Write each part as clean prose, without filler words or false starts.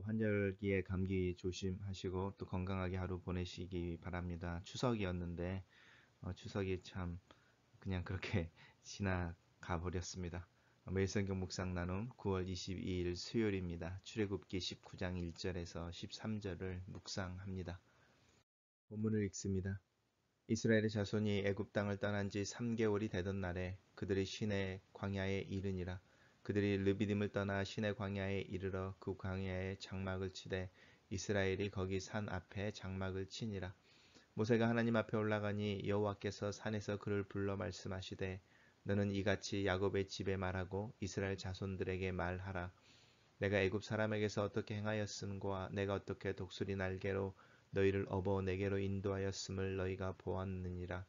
환절기에 감기 조심하시고 또 건강하게 하루 보내시기 바랍니다. 추석이었는데 추석이 참 그냥 그렇게 지나가 버렸습니다. 매일 성경 묵상 나눔 9월 22일 수요일입니다. 출애굽기 19장 1절에서 13절을 묵상합니다. 본문을 읽습니다. 이스라엘의 자손이 애굽 땅을 떠난 지 3개월이 되던 날에 그들이 시내 광야에 이르니라. 그들이 르비딤을 떠나 시내 광야에 이르러 그 광야에 장막을 치되 이스라엘이 거기 산 앞에 장막을 치니라. 모세가 하나님 앞에 올라가니 여호와께서 산에서 그를 불러 말씀하시되 너는 이같이 야곱의 집에 말하고 이스라엘 자손들에게 말하라. 내가 애굽 사람에게서 어떻게 행하였음과 내가 어떻게 독수리 날개로 너희를 업어 내게로 인도하였음을 너희가 보았느니라.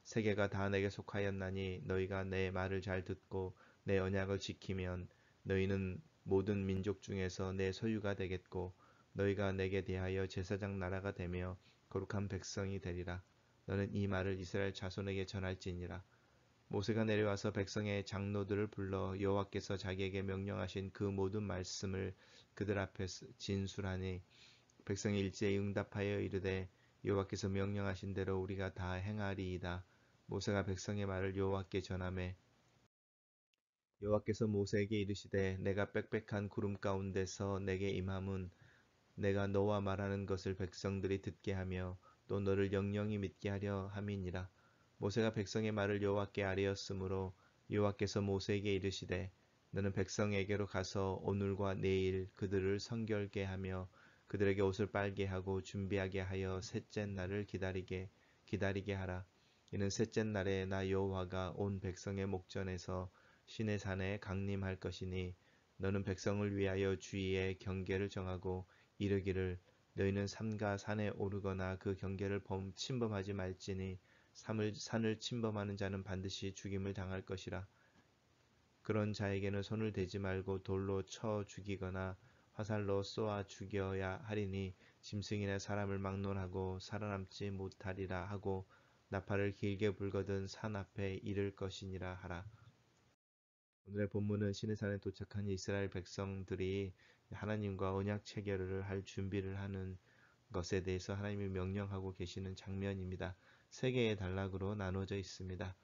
세계가 다 내게 속하였나니 너희가 내 말을 잘 듣고 내 언약을 지키면 너희는 모든 민족 중에서 내 소유가 되겠고 너희가 내게 대하여 제사장 나라가 되며 거룩한 백성이 되리라. 너는 이 말을 이스라엘 자손에게 전할지니라. 모세가 내려와서 백성의 장로들을 불러 여호와께서 자기에게 명령하신 그 모든 말씀을 그들 앞에 진술하니 백성이 일제히 응답하여 이르되 여호와께서 명령하신 대로 우리가 다 행하리이다. 모세가 백성의 말을 여호와께 전하매 여호와께서 모세에게 이르시되 내가 빽빽한 구름 가운데서 내게 임함은 내가 너와 말하는 것을 백성들이 듣게 하며 또 너를 영영히 믿게 하려 함이니라. 모세가 백성의 말을 여호와께 아뢰었으므로 여호와께서 모세에게 이르시되 너는 백성에게로 가서 오늘과 내일 그들을 성결게 하며 그들에게 옷을 빨게 하고 준비하게 하여 셋째 날을 기다리게 하라. 이는 셋째 날에 나 여호와가 온 백성의 목전에서 시내 산에 강림할 것이니 너는 백성을 위하여 주위에 경계를 정하고 이르기를 너희는 삼가 산에 오르거나 그 경계를 침범하지 말지니 산을 침범하는 자는 반드시 죽임을 당할 것이라. 그런 자에게는 손을 대지 말고 돌로 쳐 죽이거나 화살로 쏘아 죽여야 하리니 짐승이나 사람을 막론하고 살아남지 못하리라 하고 나팔을 길게 불거든 산 앞에 이를 것이니라 하라. 오늘의 본문은 시내산에 도착한 이스라엘 백성들이 하나님과 언약 체결을 할 준비를 하는 것에 대해서 하나님이 명령하고 계시는 장면입니다. 세 개의 단락으로 나눠져 있습니다.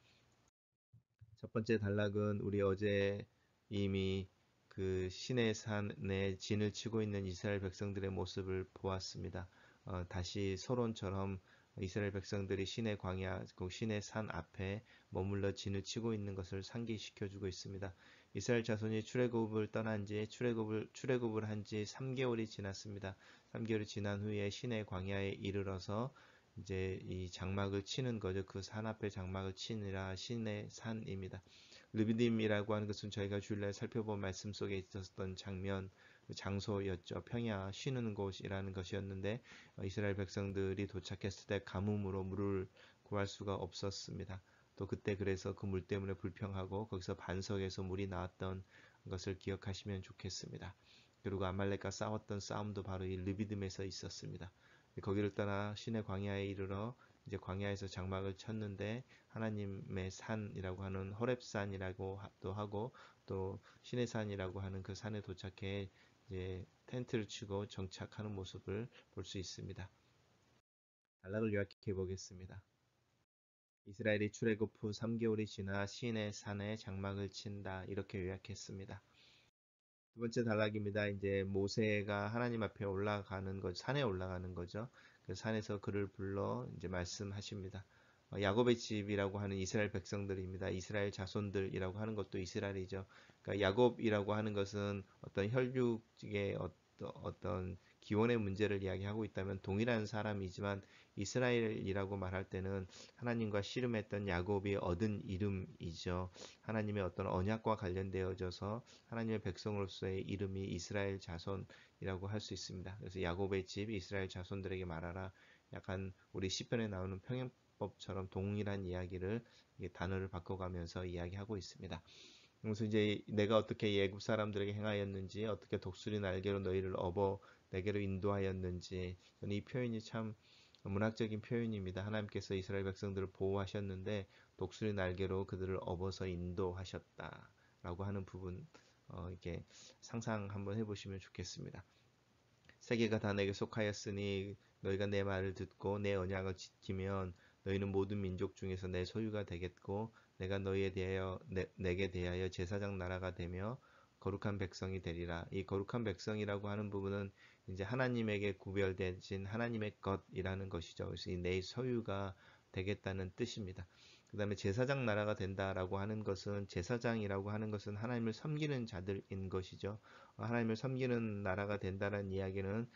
첫 번째 단락은 우리 어제 이미 그 시내산에 진을 치고 있는 이스라엘 백성들의 모습을 보았습니다. 다시 소론처럼 이스라엘 백성들이 시내 광야, 시내 산 앞에 머물러 진을 치고 있는 것을 상기시켜주고 있습니다. 이스라엘 자손이 출애굽을 한 지 3개월이 지났습니다. 3개월이 지난 후에 시내 광야에 이르러서 이제 이 장막을 치는 거죠. 그 산 앞에 장막을 치니라 시내 산입니다. 르비딤이라고 하는 것은 저희가 주일날 살펴본 말씀 속에 있었던 장면, 장소였죠. 평야 쉬는 곳이라는 것이었는데 이스라엘 백성들이 도착했을 때 가뭄으로 물을 구할 수가 없었습니다. 또 그때 그래서 그 물 때문에 불평하고 거기서 반석에서 물이 나왔던 것을 기억하시면 좋겠습니다. 그리고 아말렉과 싸웠던 싸움도 바로 이 르비딤에서 있었습니다. 거기를 떠나 시내 광야에 이르러 이제 광야에서 장막을 쳤는데 하나님의 산이라고 하는 호렙산이라고 또 하고 또 시내산이라고 하는 그 산에 도착해 이제 텐트를 치고 정착하는 모습을 볼 수 있습니다. 단락을 요약해 보겠습니다. 이스라엘이 출애굽 후 3개월이 지나 시내 산에 장막을 친다 이렇게 요약했습니다. 두 번째 단락입니다. 이제 모세가 하나님 앞에 올라가는 것, 산에 올라가는 거죠. 그 산에서 그를 불러 이제 말씀하십니다. 야곱의 집이라고 하는 이스라엘 백성들입니다. 이스라엘 자손들이라고 하는 것도 이스라엘이죠. 그러니까 야곱이라고 하는 것은 어떤 혈육의 어떤 기원의 문제를 이야기하고 있다면 동일한 사람이지만 이스라엘이라고 말할 때는 하나님과 씨름했던 야곱이 얻은 이름이죠. 하나님의 어떤 언약과 관련되어져서 하나님의 백성으로서의 이름이 이스라엘 자손이라고 할 수 있습니다. 그래서 야곱의 집 이스라엘 자손들에게 말하라. 약간 우리 시편에 나오는 평행법처럼 동일한 이야기를 단어를 바꿔가면서 이야기하고 있습니다. 그래서 이제 내가 어떻게 애굽 사람들에게 행하였는지 어떻게 독수리 날개로 너희를 업어 내게로 인도하였는지 저는 이 표현이 참 문학적인 표현입니다. 하나님께서 이스라엘 백성들을 보호하셨는데 독수리 날개로 그들을 업어서 인도하셨다라고 하는 부분 이렇게 상상 한번 해보시면 좋겠습니다. 세계가 다 내게 속하였으니 너희가 내 말을 듣고 내 언약을 지키면 너희는 모든 민족 중에서 내 소유가 되겠고 내가 너희에 대하여 내게 대하여 제사장 나라가 되며 거룩한 백성이 되리라. 이 거룩한 백성이라고 하는 부분은 이제 하나님에게 구별되신 하나님의 것이라는 것이죠. 그래서 이 내 소유가 되겠다는 뜻입니다. 그 다음에 제사장 나라가 된다라고 하는 것은 제사장이라고 하는 것은 하나님을 섬기는 자들인 것이죠. 하나님을 섬기는 나라가 된다는 이야기는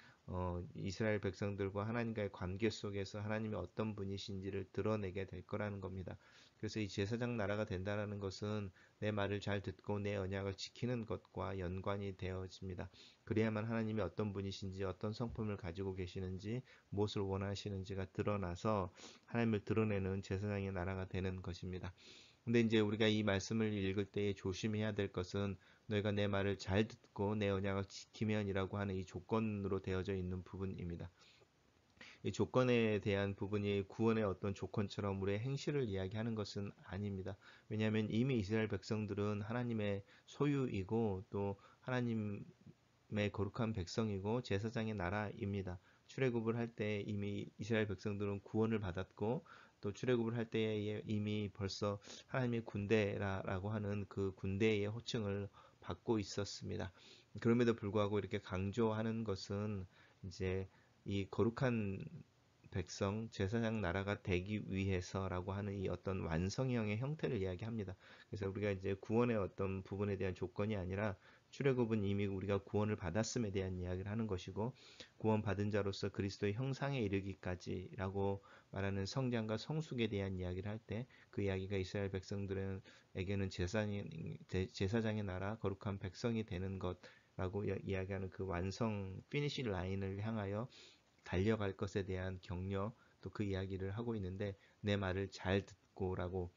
이스라엘 백성들과 하나님과의 관계 속에서 하나님이 어떤 분이신지를 드러내게 될 거라는 겁니다. 그래서 이 제사장 나라가 된다는 것은 내 말을 잘 듣고 내 언약을 지키는 것과 연관이 되어집니다. 그래야만 하나님이 어떤 분이신지 어떤 성품을 가지고 계시는지 무엇을 원하시는지가 드러나서 하나님을 드러내는 제사장의 나라가 되는 것입니다. 근데 이제 우리가 이 말씀을 읽을 때에 조심해야 될 것은 너희가 내 말을 잘 듣고 내 언약을 지키면이라고 하는 이 조건으로 되어져 있는 부분입니다. 이 조건에 대한 부분이 구원의 어떤 조건처럼 우리의 행실을 이야기하는 것은 아닙니다. 왜냐하면 이미 이스라엘 백성들은 하나님의 소유이고 또 하나님의 거룩한 백성이고 제사장의 나라입니다. 출애굽을 할 때 이미 이스라엘 백성들은 구원을 받았고 또 출애굽을 할 때에 이미 벌써 하나님의 군대라고 하는 그 군대의 호칭을 받고 있었습니다. 그럼에도 불구하고 이렇게 강조하는 것은 이제 이 거룩한 백성, 제사장 나라가 되기 위해서라고 하는 이 어떤 완성형의 형태를 이야기합니다. 그래서 우리가 이제 구원의 어떤 부분에 대한 조건이 아니라 출애굽은 이미 우리가 구원을 받았음에 대한 이야기를 하는 것이고 구원받은 자로서 그리스도의 형상에 이르기까지라고 말하는 성장과 성숙에 대한 이야기를 할 때 그 이야기가 이스라엘 백성들에게는 제사장의 나라, 거룩한 백성이 되는 것라고 이야기하는 그 완성 피니시 라인을 향하여 달려갈 것에 대한 격려 또 그 이야기를 하고 있는데 내 말을 잘 듣고라고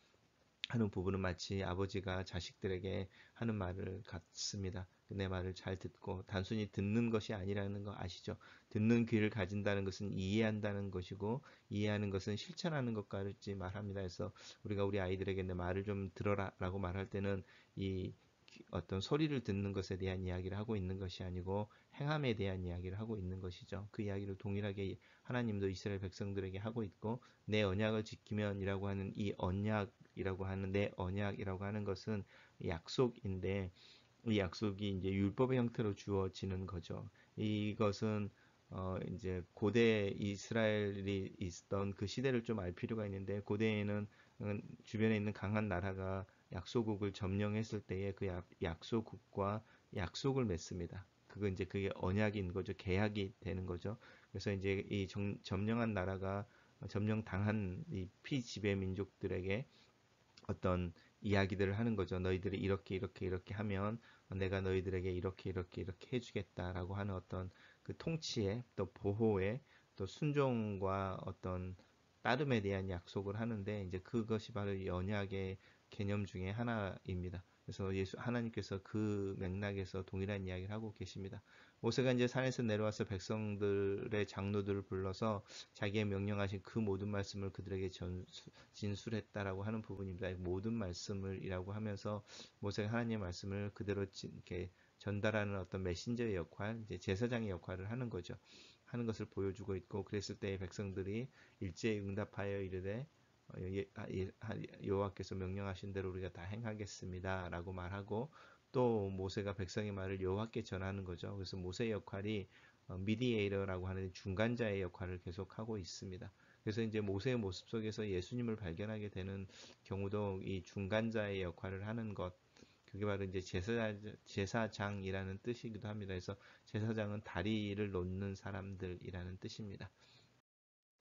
하는 부분은 마치 아버지가 자식들에게 하는 말을 같습니다. 내 말을 잘 듣고 단순히 듣는 것이 아니라는 거 아시죠? 듣는 귀를 가진다는 것은 이해한다는 것이고 이해하는 것은 실천하는 것까지 말합니다. 그래서 우리가 우리 아이들에게 내 말을 좀 들어라라고 말할 때는 이 어떤 소리를 듣는 것에 대한 이야기를 하고 있는 것이 아니고 행함에 대한 이야기를 하고 있는 것이죠. 그 이야기를 동일하게 하나님도 이스라엘 백성들에게 하고 있고 내 언약을 지키면이라고 하는 이 언약이라고 하는 내 언약이라고 하는 것은 약속인데 이 약속이 이제 율법의 형태로 주어지는 거죠. 이것은 이제 고대 이스라엘이 있던 그 시대를 좀 알 필요가 있는데 고대에는 주변에 있는 강한 나라가 약소국을 점령했을 때에 그 약소국과 약속을 맺습니다. 그게 언약인 거죠. 계약이 되는 거죠. 그래서 이제 이 점령한 나라가 점령당한 이 피지배 민족들에게 어떤 이야기들을 하는 거죠. 너희들이 이렇게 이렇게 이렇게 하면 내가 너희들에게 이렇게 이렇게 이렇게 해주겠다라고 하는 어떤 그 통치에 또 보호에 또 순종과 어떤 따름에 대한 약속을 하는데 이제 그것이 바로 언약의 개념 중에 하나입니다. 그래서 하나님께서 그 맥락에서 동일한 이야기를 하고 계십니다. 모세가 이제 산에서 내려와서 백성들의 장로들을 불러서 자기의 명령하신 그 모든 말씀을 그들에게 진술했다라고 하는 부분입니다. 모든 말씀을이라고 하면서 모세가 하나님의 말씀을 그대로 이렇게 전달하는 어떤 메신저의 역할, 이제 제사장의 역할을 하는 거죠. 하는 것을 보여주고 있고 그랬을 때 백성들이 일제히 응답하여 이르되 여호와께서 명령하신 대로 우리가 다 행하겠습니다라고 말하고 또 모세가 백성의 말을 여호와께 전하는 거죠. 그래서 모세의 역할이 미디에이터라고 하는 중간자의 역할을 계속하고 있습니다. 그래서 이제 모세의 모습 속에서 예수님을 발견하게 되는 경우도 이 중간자의 역할을 하는 것, 그게 바로 이제 제사장이라는 뜻이기도 합니다. 그래서 제사장은 다리를 놓는 사람들이라는 뜻입니다.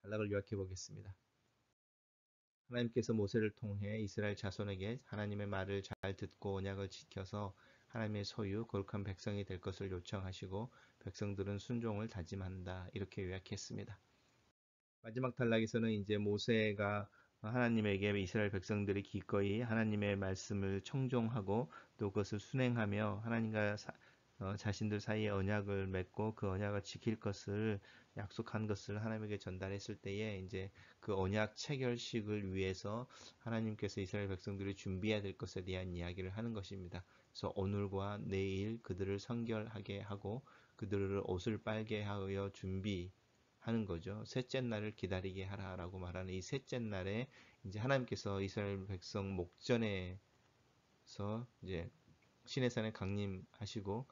단락을 요약해 보겠습니다. 하나님께서 모세를 통해 이스라엘 자손에게 하나님의 말을 잘 듣고 언약을 지켜서 하나님의 소유, 거룩한 백성이 될 것을 요청하시고 백성들은 순종을 다짐한다. 이렇게 요약했습니다. 마지막 단락에서는 이제 모세가 하나님에게 이스라엘 백성들이 기꺼이 하나님의 말씀을 청종하고 또 그것을 순행하며 하나님과 자신들 사이에 언약을 맺고 그 언약을 지킬 것을 약속한 것을 하나님에게 전달했을 때에 이제 그 언약 체결식을 위해서 하나님께서 이스라엘 백성들이 준비해야 될 것에 대한 이야기를 하는 것입니다. 그래서 오늘과 내일 그들을 선결하게 하고 그들을 옷을 빨게 하여 준비하는 거죠. 셋째 날을 기다리게 하라라고 말하는 이 셋째 날에 이제 하나님께서 이스라엘 백성 목전에서 이제 시내산에 강림하시고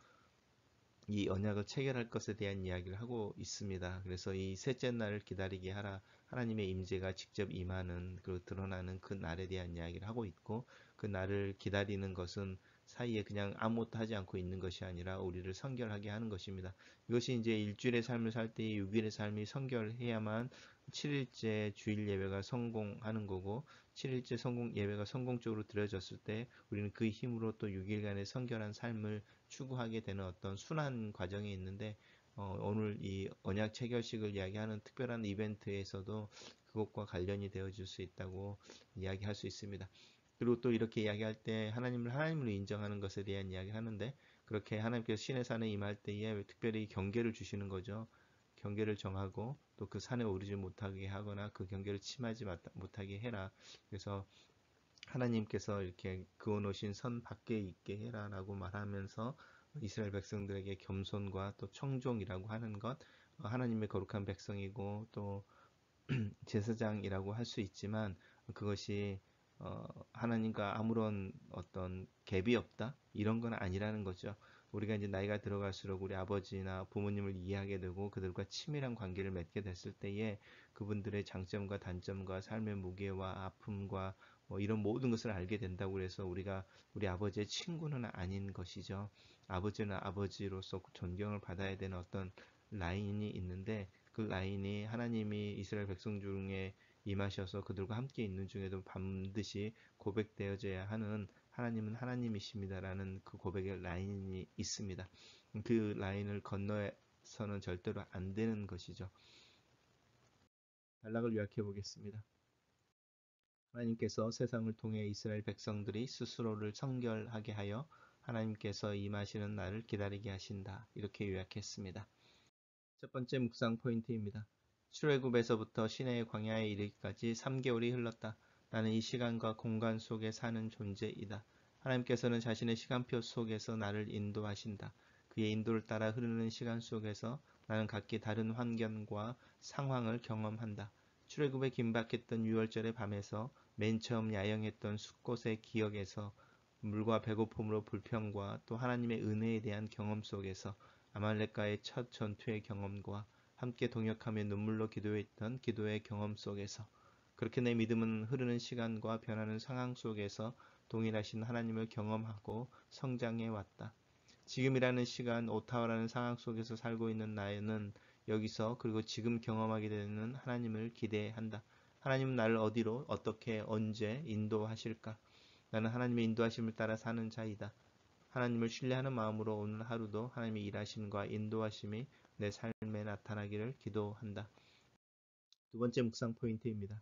이 언약을 체결할 것에 대한 이야기를 하고 있습니다. 그래서 이 셋째 날을 기다리게 하라, 하나님의 임재가 직접 임하는, 그리고 드러나는 그 날에 대한 이야기를 하고 있고, 그 날을 기다리는 것은 사이에 그냥 아무것도 하지 않고 있는 것이 아니라 우리를 성결하게 하는 것입니다. 이것이 이제 일주일의 삶을 살 때 6일의 삶이 성결해야만 7일째 주일 예배가 성공하는 거고, 7일째 예배가 성공적으로 드려졌을 때 우리는 그 힘으로 또 6일간의 성결한 삶을 추구하게 되는 어떤 순환 과정이 있는데, 오늘 이 언약 체결식을 이야기하는 특별한 이벤트에서도 그것과 관련이 되어질 수 있다고 이야기할 수 있습니다. 그리고 또 이렇게 이야기할 때 하나님으로 인정하는 것에 대한 이야기를 하는데, 그렇게 하나님께서 신의 산에 임할 때에 특별히 경계를 주시는 거죠. 경계를 정하고 또 그 산에 오르지 못하게 하거나 그 경계를 침하지 못하게 해라. 그래서 하나님께서 이렇게 그어놓으신 선 밖에 있게 해라라고 말하면서 이스라엘 백성들에게 겸손과 또 청종이라고 하는 것, 하나님의 거룩한 백성이고 또 제사장이라고 할 수 있지만, 그것이 하나님과 아무런 어떤 갭이 없다 이런 건 아니라는 거죠. 우리가 이제 나이가 들어갈수록 우리 아버지나 부모님을 이해하게 되고 그들과 친밀한 관계를 맺게 됐을 때에 그분들의 장점과 단점과 삶의 무게와 아픔과 뭐 이런 모든 것을 알게 된다고 해서 우리가 우리 아버지의 친구는 아닌 것이죠. 아버지는 아버지로서 존경을 받아야 되는 어떤 라인이 있는데, 그 라인이 하나님이 이스라엘 백성 중에 임하셔서 그들과 함께 있는 중에도 반드시 고백되어져야 하는 하나님은 하나님이십니다라는 그 고백의 라인이 있습니다. 그 라인을 건너서는 절대로 안 되는 것이죠. 단락을 요약해 보겠습니다. 하나님께서 세상을 통해 이스라엘 백성들이 스스로를 성결하게 하여 하나님께서 임하시는 날을 기다리게 하신다. 이렇게 요약했습니다. 첫 번째 묵상 포인트입니다. 출애굽에서부터 시내의 광야에 이르기까지 3개월이 흘렀다. 나는 이 시간과 공간 속에 사는 존재이다. 하나님께서는 자신의 시간표 속에서 나를 인도하신다. 그의 인도를 따라 흐르는 시간 속에서 나는 각기 다른 환경과 상황을 경험한다. 출애굽에 긴박했던 6월절의 밤에서 맨 처음 야영했던 숲곳의 기억에서 물과 배고픔으로 불평과 또 하나님의 은혜에 대한 경험 속에서 아말렉과의 첫 전투의 경험과 함께 동역하며 눈물로 기도했던 기도의 경험 속에서 그렇게 내 믿음은 흐르는 시간과 변하는 상황 속에서 동일하신 하나님을 경험하고 성장해 왔다. 지금이라는 시간, 오타와라는 상황 속에서 살고 있는 나는 여기서 그리고 지금 경험하게 되는 하나님을 기대한다. 하나님은 나를 어디로, 어떻게, 언제 인도하실까? 나는 하나님의 인도하심을 따라 사는 자이다. 하나님을 신뢰하는 마음으로 오늘 하루도 하나님의 일하심과 인도하심이 내 삶에 나타나기를 기도한다. 두 번째 묵상 포인트입니다.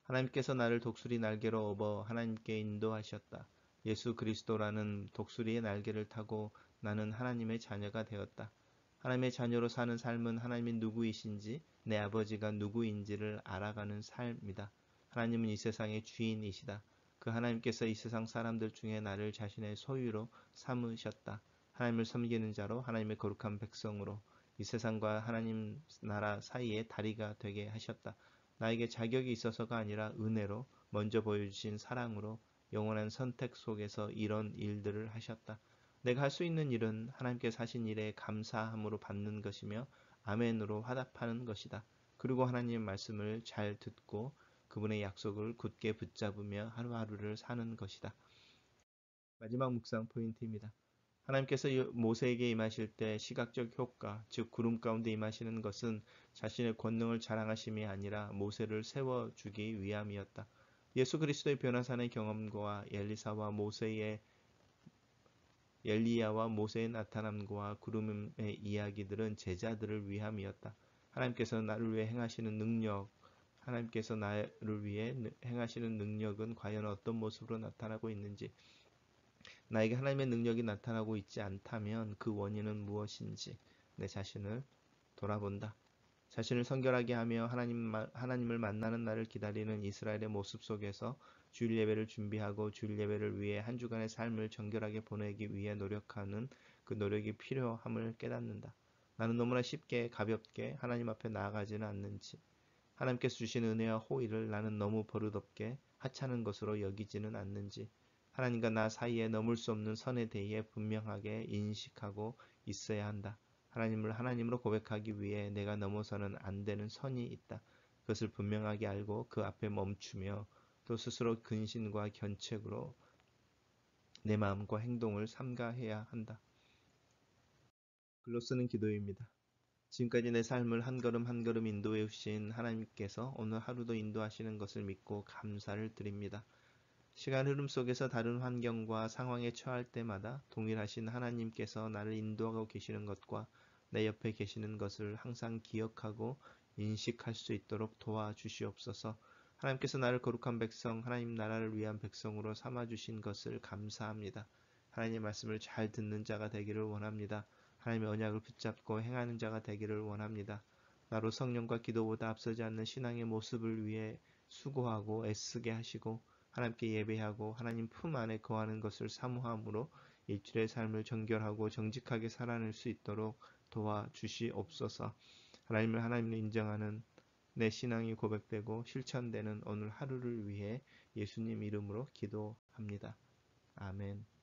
하나님께서 나를 독수리 날개로 업어 하나님께 인도하셨다. 예수 그리스도라는 독수리의 날개를 타고 나는 하나님의 자녀가 되었다. 하나님의 자녀로 사는 삶은 하나님이 누구이신지, 내 아버지가 누구인지를 알아가는 삶이다. 하나님은 이 세상의 주인이시다. 그 하나님께서 이 세상 사람들 중에 나를 자신의 소유로 삼으셨다. 하나님을 섬기는 자로, 하나님의 거룩한 백성으로 이 세상과 하나님 나라 사이에 다리가 되게 하셨다. 나에게 자격이 있어서가 아니라 은혜로, 먼저 보여주신 사랑으로 영원한 선택 속에서 이런 일들을 하셨다. 내가 할 수 있는 일은 하나님께 하신 일에 감사함으로 받는 것이며 아멘으로 화답하는 것이다. 그리고 하나님의 말씀을 잘 듣고 그분의 약속을 굳게 붙잡으며 하루하루를 사는 것이다. 마지막 묵상 포인트입니다. 하나님께서 모세에게 임하실 때 시각적 효과, 즉 구름 가운데 임하시는 것은 자신의 권능을 자랑하심이 아니라 모세를 세워주기 위함이었다. 예수 그리스도의 변화산의 경험과 엘리야와 모세의 나타남과 구름의 이야기들은 제자들을 위함이었다. 하나님께서 나를 위해 행하시는 능력, 하나님께서 나를 위해 행하시는 능력은 과연 어떤 모습으로 나타나고 있는지, 나에게 하나님의 능력이 나타나고 있지 않다면 그 원인은 무엇인지 내 자신을 돌아본다. 자신을 성결하게 하며 하나님을 만나는 날을 기다리는 이스라엘의 모습 속에서 주일 예배를 준비하고 주일 예배를 위해 한 주간의 삶을 정결하게 보내기 위해 노력하는 그 노력이 필요함을 깨닫는다. 나는 너무나 쉽게 가볍게 하나님 앞에 나아가지는 않는지, 하나님께서 주신 은혜와 호의를 나는 너무 버릇없게 하찮은 것으로 여기지는 않는지, 하나님과 나 사이에 넘을 수 없는 선에 대해 분명하게 인식하고 있어야 한다. 하나님을 하나님으로 고백하기 위해 내가 넘어서는 안 되는 선이 있다. 그것을 분명하게 알고 그 앞에 멈추며 또 스스로 근신과 견책으로 내 마음과 행동을 삼가해야 한다. 글로 쓰는 기도입니다. 지금까지 내 삶을 한 걸음 한 걸음 인도해 주신 하나님께서 오늘 하루도 인도하시는 것을 믿고 감사를 드립니다. 시간 흐름 속에서 다른 환경과 상황에 처할 때마다 동일하신 하나님께서 나를 인도하고 계시는 것과 내 옆에 계시는 것을 항상 기억하고 인식할 수 있도록 도와주시옵소서. 하나님께서 나를 거룩한 백성, 하나님 나라를 위한 백성으로 삼아주신 것을 감사합니다. 하나님의 말씀을 잘 듣는 자가 되기를 원합니다. 하나님의 언약을 붙잡고 행하는 자가 되기를 원합니다. 나로 성령과 기도보다 앞서지 않는 신앙의 모습을 위해 수고하고 애쓰게 하시고 하나님께 예배하고 하나님 품 안에 거하는 것을 사모함으로 일주일의 삶을 정결하고 정직하게 살아낼 수 있도록 도와주시옵소서. 하나님을 하나님을 인정하는 내 신앙이 고백되고 실천되는 오늘 하루를 위해 예수님 이름으로 기도합니다. 아멘.